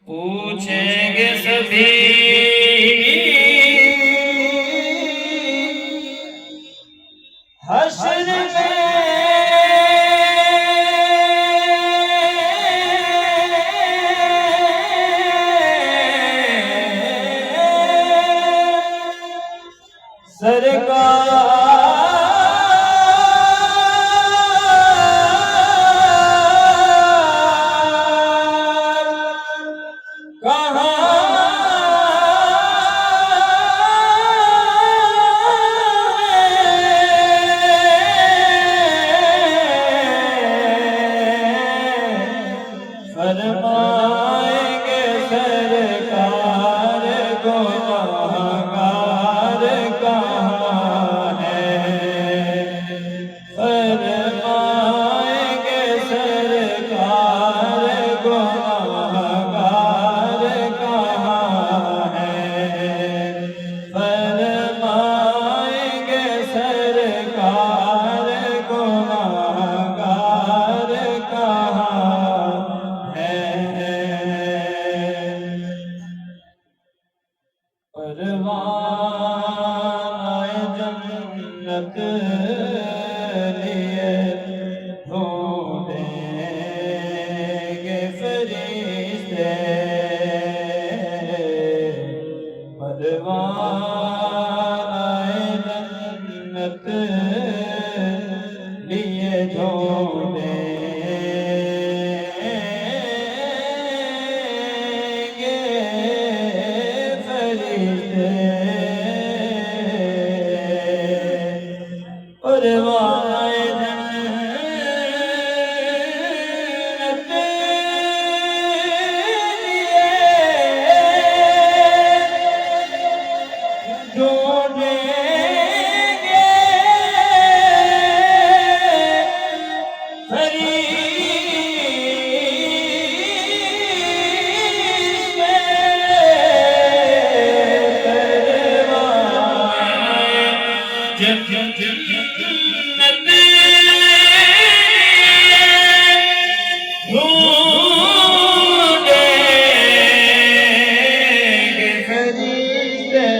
پوچھیں گے سبھی حشر میں سرکار فرمائیں گے سرکار گنہگار کہاں ہے، فرمائیں گے سرکار گنہگار کہاں ہے، فرمائیں گے سرکار گنہگار کہاں ہے۔ پروانۂ جنت لیے ڈھونڈیں گے فرشتے، پروانۂ جنت لیے ڈھونڈیں پروانۂ جنت لیے ڈھونڈیں گے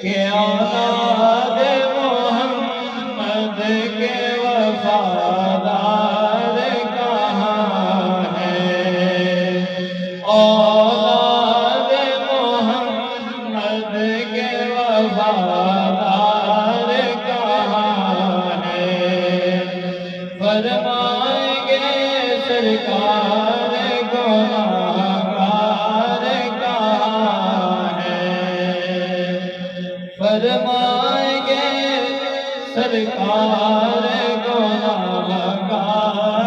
کہ اولاد محمد کے وفادار کہاں ہے، اولاد محمد کے وفادار کہاں ہے، فرمائیں گے سرکار گنہگار کہاں ہے، فرمائیں گے سرکار گنہگار